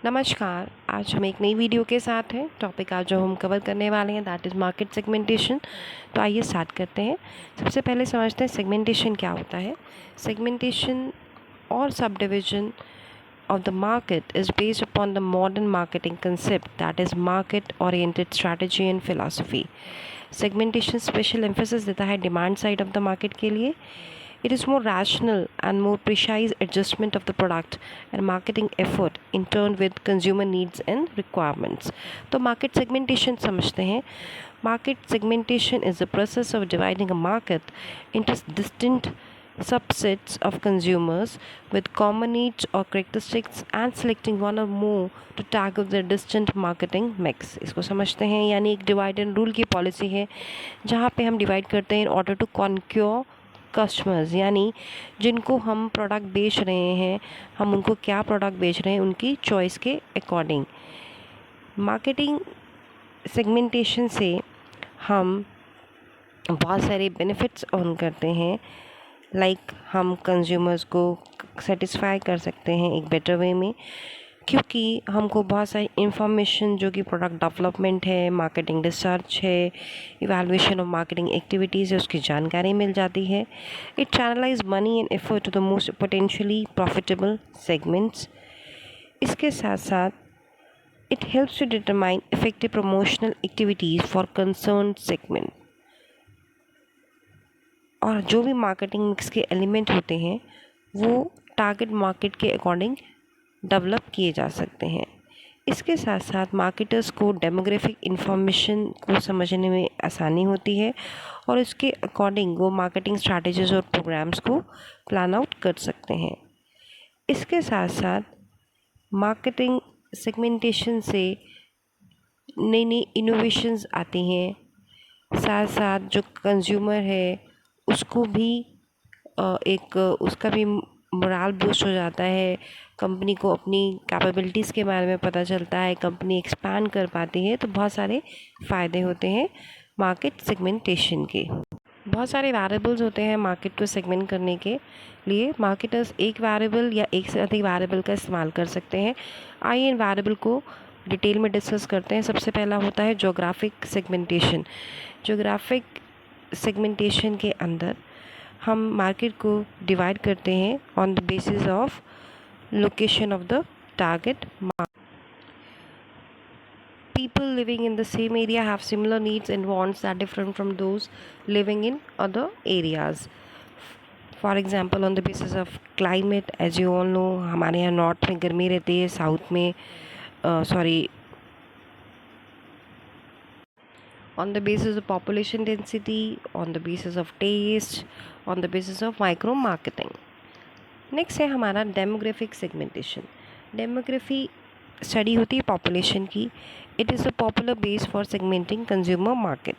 नमस्कार। आज हम एक नई वीडियो के साथ हैं। टॉपिक आज जो हम कवर करने वाले हैं दैट इज़ मार्केट सेगमेंटेशन। तो आइए स्टार्ट करते हैं। सबसे पहले समझते हैं सेगमेंटेशन क्या होता है। सेगमेंटेशन और sub division of the market is based upon the modern marketing concept, that is market oriented strategy and philosophy. Segmentation special emphasis देता है demand side of the market के लिए. It is more rational and more precise adjustment of the product and marketing effort in turn with consumer needs and requirements. तो market segmentation समझते हैं. Market segmentation is the process of dividing a market into distinct subsets of consumers with common needs or characteristics and selecting one or more to target their distinct marketing mix. इसको समझते हैं, यानी एक divide and rule की policy है जहाँ पे हम डिवाइड करते हैं in order to conquer customers, यानी जिनको हम प्रोडक्ट बेच रहे हैं, हम उनको क्या प्रोडक्ट बेच रहे हैं उनकी चॉइस के अकॉर्डिंग. मार्केटिंग सेगमेंटेशन से हम बहुत सारे बेनिफिट्स अर्न करते हैं. लाइक हम कंज्यूमर्स को सेटिस्फाई कर सकते हैं एक बेटर वे में, क्योंकि हमको बहुत सारी इंफॉर्मेशन जो कि प्रोडक्ट डेवलपमेंट है, मार्केटिंग रिसर्च है, इवैल्यूएशन ऑफ मार्केटिंग एक्टिविटीज़ है, उसकी जानकारी मिल जाती है. It channelize money and effort to the most potentially profitable segments. इसके साथ साथ it helps to determine effective promotional activities for concern segment. और जो भी मार्केटिंग मिक्स के एलिमेंट होते हैं वो टारगेट मार्केट के अकॉर्डिंग डेवलप किए जा सकते हैं. इसके साथ साथ मार्केटर्स को डेमोग्राफिक इंफॉर्मेशन को समझने में आसानी होती है और इसके अकॉर्डिंग वो मार्केटिंग स्ट्रैटेजीज और प्रोग्राम्स को प्लान आउट कर सकते हैं. इसके साथ साथ मार्केटिंग सेगमेंटेशन से नई नई इनोवेशंस आती हैं. साथ साथ जो कंज्यूमर है उसको भी एक उसका भी मोराल बूस्ट हो जाता है. कंपनी को अपनी कैपेबिलिटीज़ के बारे में पता चलता है, कंपनी एक्सपैंड कर पाती है. तो बहुत सारे फ़ायदे होते हैं मार्केट सेगमेंटेशन के. बहुत सारे वेरिएबल्स होते हैं मार्केट को सेगमेंट करने के लिए. मार्केटर्स एक वेरिएबल या एक से अधिक वेरिएबल का इस्तेमाल कर सकते हैं. आइए इन वेरिएबल को डिटेल में डिस्कस करते हैं. सबसे पहला होता है जोग्राफिक सेगमेंटेशन. जोग्राफिक सेगमेंटेशन के अंदर हम मार्केट को डिवाइड करते हैं on the basis of location of the target market. People living in the same area have similar needs and wants that different from those living in other areas. For example, on the basis of climate, as you all know, हमारे यहाँ north में गर्मी रहती है, south में on the basis of population density, on the basis of taste, on the basis of micro marketing. Next है हमारा demographic segmentation. Demography study होती है पॉपुलेशन की. It is a popular base for segmenting consumer market.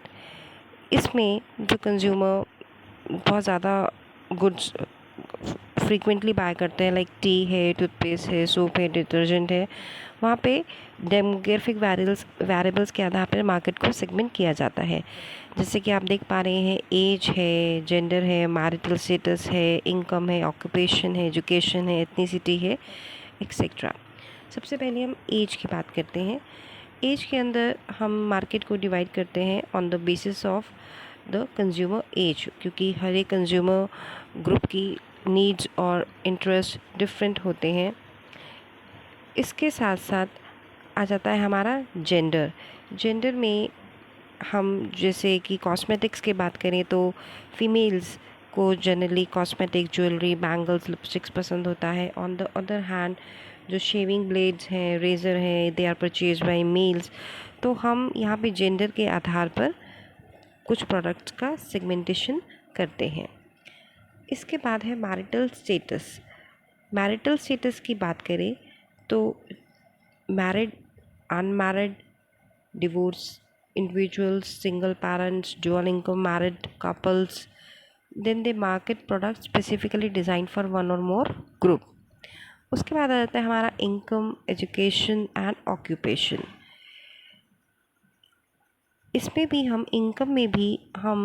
इसमें जो consumer बहुत ज़्यादा goods frequently bye करते हैं, लाइक टी है, टूथपेस्ट है, सोप है, डिटर्जेंट है, वहाँ पे डेमोग्राफिक वेरिएबल्स के आधार पर मार्केट को सेगमेंट किया जाता है. जैसे कि आप देख पा रहे हैं, एज है, जेंडर है, मैरिटल स्टेटस है, इनकम है, ऑक्यूपेशन है, एजुकेशन है, एथनिसिटी है, एक्सेट्रा. सबसे पहले हम एज की बात करते हैं. एज के अंदर हम मार्केट को डिवाइड करते हैं on the basis of the consumer age, क्योंकि हर एक कंज्यूमर ग्रुप की नीड्स और इंटरेस्ट डिफरेंट होते हैं. इसके साथ साथ आ जाता है हमारा जेंडर. जेंडर में हम जैसे कि कॉस्मेटिक्स की बात करें तो फीमेल्स को generally cosmetic, jewellery, bangles, lipsticks पसंद होता है. ऑन द अदर हैंड जो शेविंग ब्लेड्स हैं, रेज़र हैं, they are purchase by males. तो हम यहाँ पे जेंडर के आधार पर कुछ प्रोडक्ट्स का सेगमेंटेशन करते हैं. इसके बाद है मैरिटल स्टेटस. मैरिटल स्टेटस की बात करें तो married, unmarried, divorce individuals, single parents, dual income married couples, then they market products specifically designed for one or more group. उसके बाद आ जाता है हमारा इनकम, एजुकेशन एंड ऑक्यूपेशन. इसमें भी हम इनकम में भी हम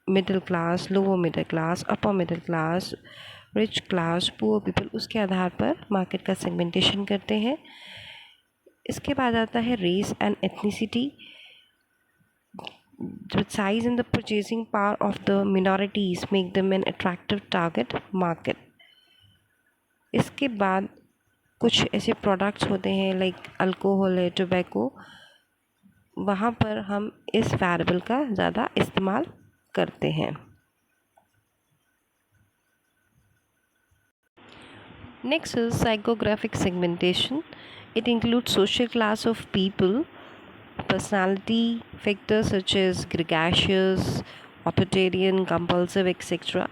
middle class, lower middle class, upper middle class, rich class, poor people, उसके आधार पर मार्केट का सेगमेंटेशन करते हैं। इसके बाद आता है race and ethnicity, the size and the purchasing power of the minorities make them an attractive target market. इसके बाद कुछ ऐसे प्रोडक्ट्स होते हैं लाइक अल्कोहल है, टोबैको, वहाँ पर हम इस वेरिएबल का ज़्यादा इस्तेमाल करते हैं। Next is psychographic segmentation. It includes social class of people, personality factors such as gregarious, authoritarian, compulsive, etc.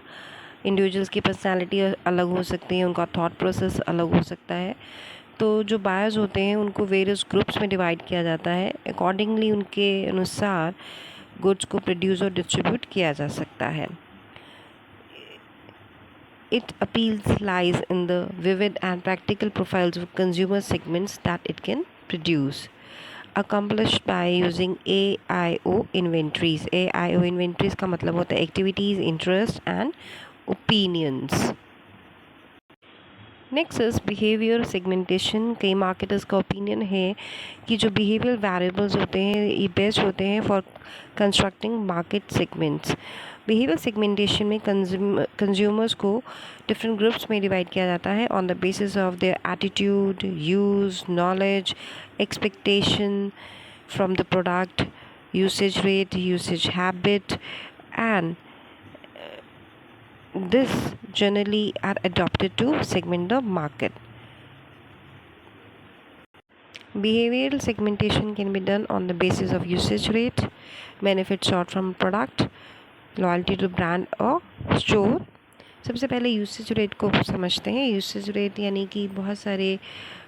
Individuals की पर्सनालिटी अलग हो सकती है, उनका थॉट प्रोसेस अलग हो सकता है, तो जो बायर्स होते हैं उनको वेरियस ग्रुप्स में डिवाइड किया जाता है। अकॉर्डिंगली उनके अनुसार गुड्स को प्रोड्यूस और डिस्ट्रीब्यूट किया जा सकता है। It appeals lies in the vivid and practical profiles of consumer segments that it can produce, accomplished by using AIO inventories. AIO inventories का मतलब होता है activities, interests and opinions. Next is behaviour segmentation. कई marketers का opinion है कि जो behaviour variables होते हैं ये बेस्ट होते हैं for constructing market segments. Behaviour segmentation में कंज्यूमर्स को डिफरेंट ग्रुप्स में डिवाइड किया जाता है on the basis of their attitude, use, knowledge, expectation from the product, usage rate, usage habit, and this generally are adopted to segment the market. Behavioral segmentation can be done on the basis of usage rate, benefits sought from product, loyalty to brand or store. सबसे पहले usage rate को समझते हैं. Usage rate यानी कि बहुत सारे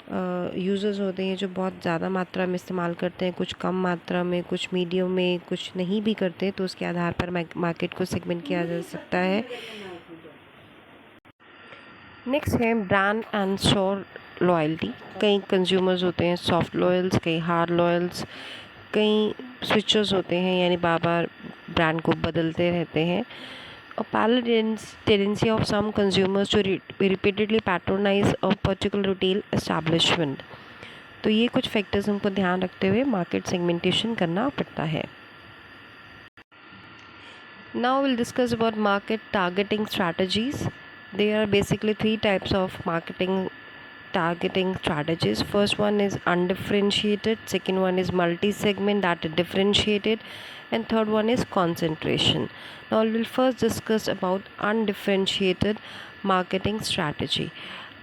users होते हैं जो बहुत ज़्यादा मात्रा में इस्तेमाल करते हैं, कुछ कम मात्रा में, कुछ मीडियम में, कुछ नहीं भी करते, तो उसके आधार पर मार्केट को सेगमेंट किया जा सकता है. नेक्स्ट है ब्रांड एंड स्टोर लॉयल्टी. कई कंज्यूमर्स होते हैं सॉफ्ट लॉयल्स, कई हार्ड लॉयल्स, कई स्विचर्स होते हैं यानी बार बार ब्रांड को बदलते रहते हैं. A parallel tendency of some consumers to repeatedly patronize a particular retail establishment. तो ये कुछ फैक्टर्स हमको ध्यान रखते हुए मार्केट सेगमेंटेशन करना पड़ता है. Now we'll discuss about market targeting strategies. There are basically three types of marketing targeting strategies. First one is undifferentiated, second one is multi-segment that is differentiated, and third one is concentration. Now we'll first discuss about undifferentiated marketing strategy.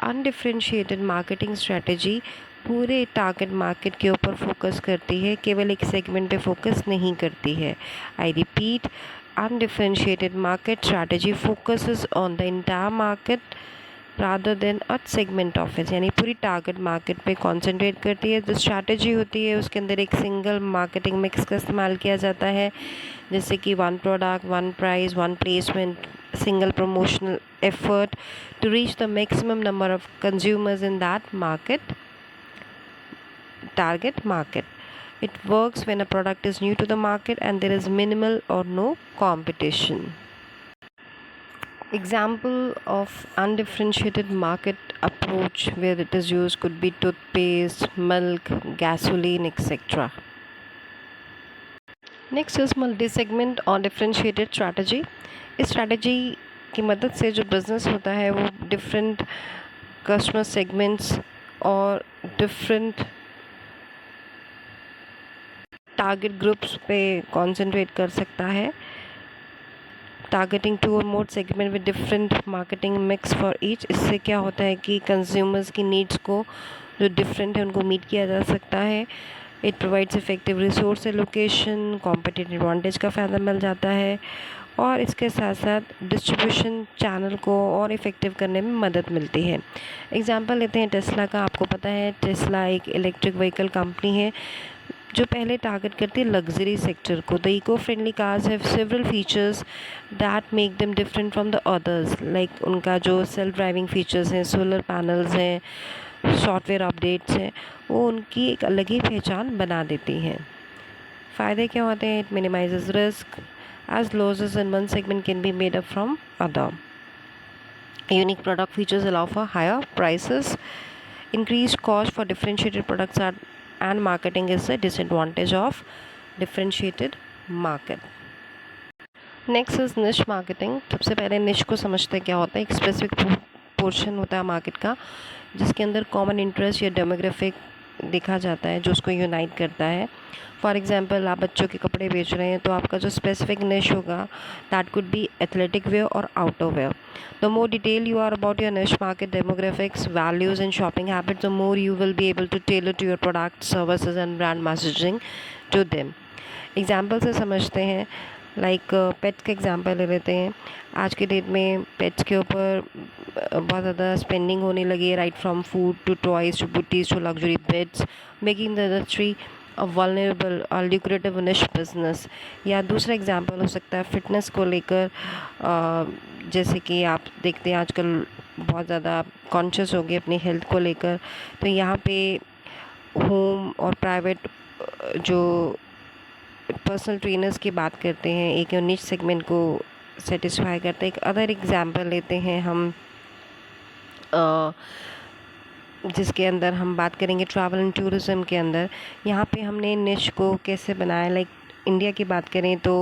Undifferentiated marketing strategy पूरे target market के ऊपर focus करती है, केवल एक segment पे focus नहीं करती है. I repeat, undifferentiated market strategy focuses on the entire market rather than a segment of it. यानी पूरी टारगेट मार्केट पे कॉन्सेंट्रेट करती है. जो स्ट्रैटेजी होती है उसके अंदर एक सिंगल मार्केटिंग मिक्स का इस्तेमाल किया जाता है, जैसे कि one product, one price, one placement, single promotional effort to reach the maximum number of consumers in that target market. It works when a product is new to the market and there is minimal or no competition. Example of undifferentiated market approach where it is used could be toothpaste, milk, gasoline, etc. Next is multi-segment or differentiated strategy. इस strategy की मदद से जो business होता है वो different customer segments और different target groups पे कंसंट्रेट कर सकता है. Targeting two or more segment with different marketing mix for each. इससे क्या होता है कि कंज्यूमर्स की नीड्स को जो डिफरेंट है उनको मीट किया जा सकता है. It provides effective resource allocation, competitive advantage का फ़ायदा मिल जाता है और इसके साथ साथ डिस्ट्रीब्यूशन चैनल को और इफ़ेक्टिव करने में मदद मिलती है. एग्जांपल लेते हैं टेस्ला का. आपको पता है टेस्ला एक इलेक्ट्रिक व्हीकल कंपनी है जो पहले टारगेट करती है लग्जरी सेक्टर को. The eco friendly cars have several features that make them different from the others. Like उनका जो सेल्फ ड्राइविंग फीचर्स हैं, सोलर पैनल्स हैं, सॉफ्टवेयर अपडेट्स हैं, वो उनकी एक अलग ही पहचान बना देती हैं. फ़ायदे क्या होते हैं? It minimises risk as losses in one segment can be made up from other. Unique product features allow for higher prices. Increased cost for differentiated products are and marketing is a disadvantage of differentiated market. Next is निश marketing. सबसे पहले निश को समझते हैं क्या होता है. एक स्पेसिफिक पोर्शन होता है मार्केट का जिसके अंदर कॉमन इंटरेस्ट या डेमोग्राफिक देखा जाता है जो उसको यूनाइट करता है. फॉर एग्जांपल आप बच्चों के कपड़े बेच रहे हैं तो आपका जो स्पेसिफिक निश होगा that could be athletic wear or outer wear. The more detail you are about your niche market demographics, values and shopping habits, the more you will be able to tailor to your product, services and brand messaging to them. Example से समझते हैं. Like pets का example ले लेते हैं. आज के date में पेट्स के ऊपर बहुत ज़्यादा स्पेंडिंग होने लगी है, right from food to toys to booties to luxury beds, making the industry a vulnerable or lucrative niche business. या दूसरा एग्जांपल हो सकता है फिटनेस को लेकर. जैसे कि आप देखते हैं आजकल बहुत ज़्यादा कॉन्शियस हो गए अपनी हेल्थ को लेकर. तो यहाँ पे होम और प्राइवेट जो पर्सनल ट्रेनर्स की बात करते हैं, एक निश सेगमेंट को सेटिस्फाई करते हैं. एक अदर एग्जांपल लेते हैं हम जिसके अंदर हम बात करेंगे ट्रैवल एंड टूरिज़्म के अंदर. यहाँ पे हमने निश को कैसे बनाया. लाइक इंडिया की बात करें तो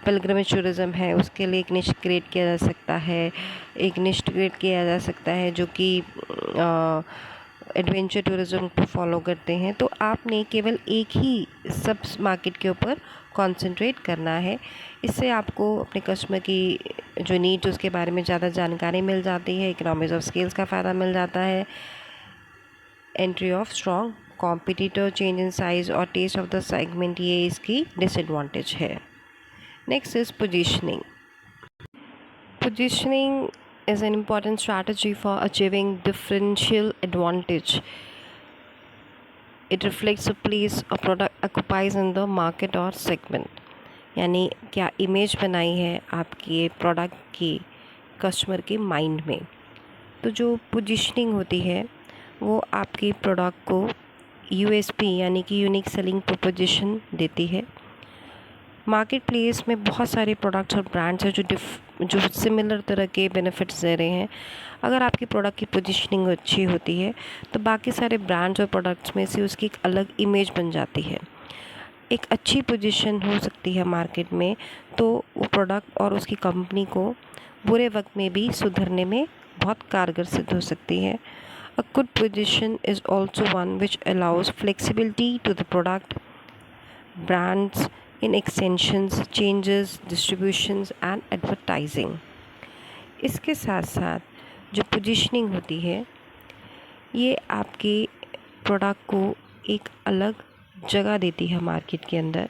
पिलग्रिमेज टूरिज़्म है, उसके लिए एक निश क्रिएट किया जा सकता है. एक निश क्रिएट किया जा सकता है जो कि एडवेंचर टूरिज़्म को फॉलो करते हैं. तो आपने केवल एक ही सब मार्केट के ऊपर कंसंट्रेट करना है. इससे आपको अपने कस्टमर की जो नीड्स उसके बारे में ज़्यादा जानकारी मिल जाती है. इकोनॉमीज ऑफ स्केल्स का फ़ायदा मिल जाता है. Entry of strong competitor, change in size और टेस्ट ऑफ द सेगमेंट, ये इसकी डिसएडवांटेज है. Next is positioning. Positioning is an important strategy for achieving differential advantage. It reflects the place a product occupies in the market or segment. यानी क्या image बनाई है आपके product की customer के माइंड में. तो जो पोजीशनिंग होती है वो आपके प्रोडक्ट को यूएसपी यानी कि यूनिक सेलिंग प्रोपोजिशन देती है. मार्केट प्लेस में बहुत सारे प्रोडक्ट्स और ब्रांड्स हैं जो सिमिलर तरह के बेनिफिट्स दे रहे हैं. अगर आपकी प्रोडक्ट की पोजीशनिंग अच्छी होती है तो बाकी सारे ब्रांड्स और प्रोडक्ट्स में से उसकी एक अलग इमेज बन जाती है. एक अच्छी पोजीशन हो सकती है मार्केट में तो वो प्रोडक्ट और उसकी कंपनी को बुरे वक्त में भी सुधरने में बहुत कारगर सिद्ध हो सकती है. A good position is also one which allows flexibility to the product, brands in extensions, changes, distributions and advertising. इसके साथ साथ जो पोजीशनिंग होती है ये आपके प्रोडक्ट को एक अलग जगह देती है मार्केट के अंदर,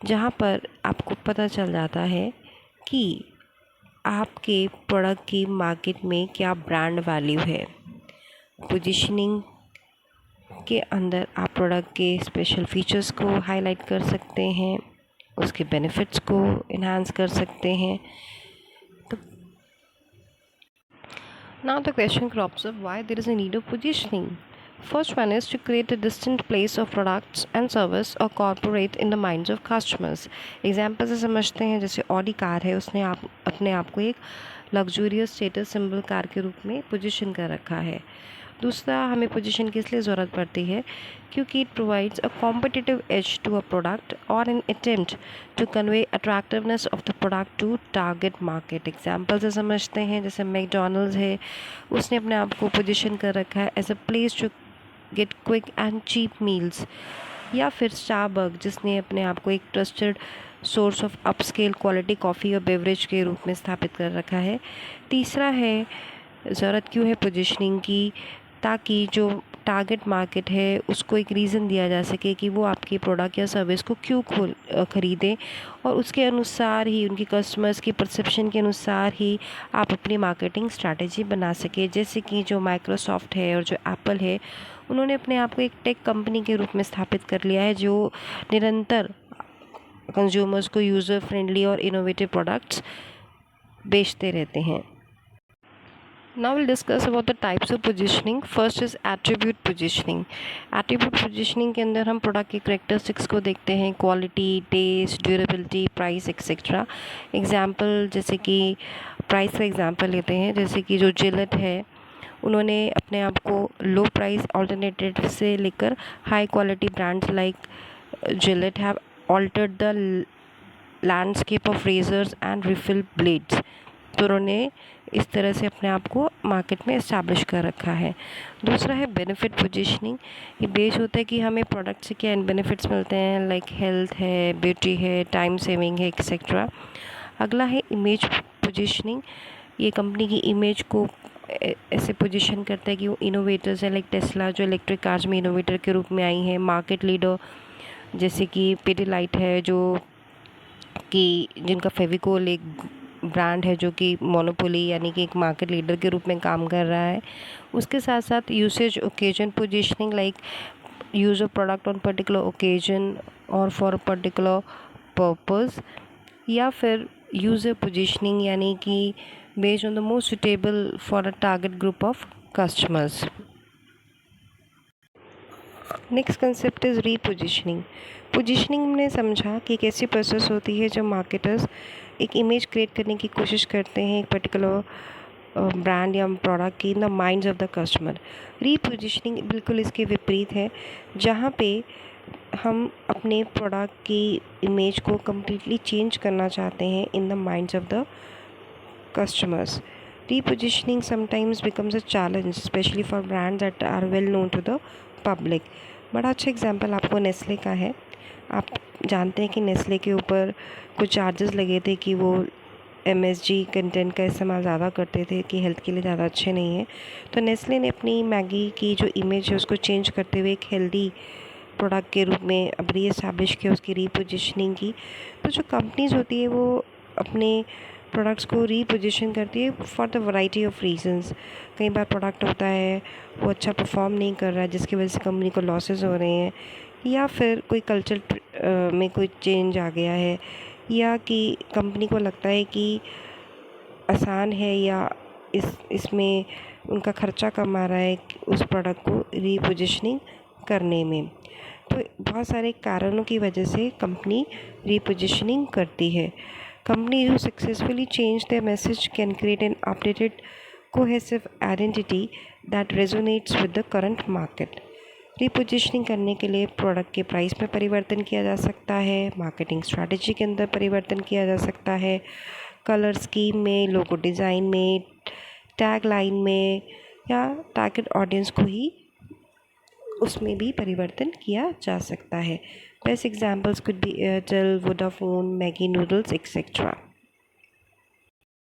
जहाँ पर आपको पता चल जाता है कि आपके प्रोडक्ट की मार्केट में क्या ब्रांड वैल्यू है. पोजीशनिंग के अंदर आप प्रोडक्ट के स्पेशल फीचर्स को हाईलाइट कर सकते हैं, उसके बेनिफिट्स को इन्हांस कर सकते हैं. तो now the question crops up why there is a need of positioning. First one is to create a distinct place of products and service or corporate in the minds of customers. Example से समझते हैं. जैसे Audi car है, उसने अपने आप को एक लग्जूरियस स्टेटस सिंबल कार के रूप में पोजीशन कर रखा है. दूसरा, हमें पोजीशन की इसलिए ज़रूरत पड़ती है क्योंकि it provides a competitive edge to a product और an attempt to convey attractiveness of the product to target market. Example से समझते हैं. जैसे मैकडोनल्ड्स है, उसने अपने आप को पोजीशन कर रखा है as a place to get quick and cheap meals. या फिर स्टारबक्स जिसने अपने आप को एक trusted source of upscale quality coffee और बेवरेज के रूप में स्थापित कर रखा है. तीसरा है, ज़रूरत क्यों है पोजीशनिंग की, ताकि जो टारगेट मार्केट है उसको एक रीज़न दिया जा सके कि वो आपके प्रोडक्ट या सर्विस को क्यों ख़रीदें, और उसके अनुसार ही, उनकी कस्टमर्स की परसेप्शन के अनुसार ही आप अपनी मार्केटिंग स्ट्रैटेजी बना सके. जैसे कि जो माइक्रोसॉफ्ट है और जो एप्पल है, उन्होंने अपने आप को एक टेक कंपनी के रूप में स्थापित कर लिया है जो निरंतर कंज्यूमर्स को यूज़र फ्रेंडली और इनोवेटिव प्रोडक्ट्स बेचते रहते हैं. Now we'll discuss about the types of positioning. First is attribute positioning. Attribute positioning के अंदर हम प्रोडक्ट की करेक्टरिस्टिक्स को देखते हैं, quality, taste, durability, price etcetera. Example जैसे कि प्राइस का एग्जांपल लेते हैं, जैसे कि जो जिलेट है उन्होंने अपने आप को लो प्राइस ऑल्टरनेटिव से लेकर high quality brands like Gillette have altered the landscape of razors and refill blades. तो उन्होंने इस तरह से अपने आप को मार्केट में इस्टेब्लिश कर रखा है। दूसरा है बेनिफिट पोजीशनिंग। ये बेस होता है कि हमें प्रोडक्ट से क्या बेनिफिट्स मिलते हैं, लाइक हेल्थ है, ब्यूटी है, टाइम सेविंग है, एक्सेट्रा। अगला है इमेज पोजीशनिंग। ये कंपनी की इमेज को ऐसे पोजीशन करता है कि वो इनोवेटर्स है, लाइक टेस्ला जो इलेक्ट्रिक कार्स में इनोवेटर के रूप में आई है। मार्केट लीडर जैसे कि पिडिलाइट है, जो कि जिनका फेविकोल एक ब्रांड है जो कि मोनोपोली यानी कि एक मार्केट लीडर के रूप में काम कर रहा है। उसके साथ साथ usage occasion positioning, like use of product on particular occasion और फॉर पर्टिकुलर पर्पस। या फिर यूज़र पोजीशनिंग यानी कि based on the most suitable for a target group of customers. Next concept is repositioning. Positioning हमने समझा कि एक ऐसी प्रोसेस होती है जब मार्केटर्स एक इमेज क्रिएट करने की कोशिश करते हैं एक पर्टिकुलर ब्रांड या प्रोडक्ट की इन the minds of the customer. Repositioning बिल्कुल इसके विपरीत है, जहाँ पे हम अपने प्रोडक्ट की इमेज को कम्प्लीटली चेंज करना चाहते हैं इन the minds of the customers. Repositioning sometimes becomes a challenge, especially for brands that are well known to the public. बड़ा अच्छा एग्जांपल आपको नेस्ले का है। आप जानते हैं कि नेस्ले के ऊपर कुछ चार्जेस लगे थे कि वो MSG कंटेंट का इस्तेमाल ज़्यादा करते थे, कि हेल्थ के लिए ज़्यादा अच्छे नहीं है। तो नेस्ले ने अपनी मैगी की जो इमेज है उसको चेंज करते हुए एक हेल्दी प्रोडक्ट के रूप में अब रीएस्टैब्लिश किया, उसकी रीपोजिशनिंग की। तो जो कंपनीज होती है वो अपने प्रोडक्ट्स को रीपोजिशन करती है for the variety of reasons. कई बार प्रोडक्ट होता है वो अच्छा परफॉर्म नहीं कर रहा है जिसकी वजह से कंपनी को लॉसेस हो रहे हैं, या फिर कोई कल्चर में कोई चेंज आ गया है, या कि कंपनी को लगता है कि आसान है या इसमें उनका खर्चा कम आ रहा है उस प्रोडक्ट को रीपोजिशनिंग करने में। तो बहुत सारे कारणों की वजह से कंपनी रीपोजिशनिंग करती है। Company who successfully change their message can create an updated, cohesive identity that resonates with the current market. Repositioning करने के लिए प्रोडक्ट के प्राइस में परिवर्तन किया जा सकता है, मार्केटिंग स्ट्रैटेजी के अंदर परिवर्तन किया जा सकता है, कलर स्कीम में, लोगो डिज़ाइन में, टैग लाइन में, या टारगेट ऑडियंस को ही उसमें भी परिवर्तन किया जा सकता है। Best examples could be Airtel, Vodafone, Maggi noodles etcetera.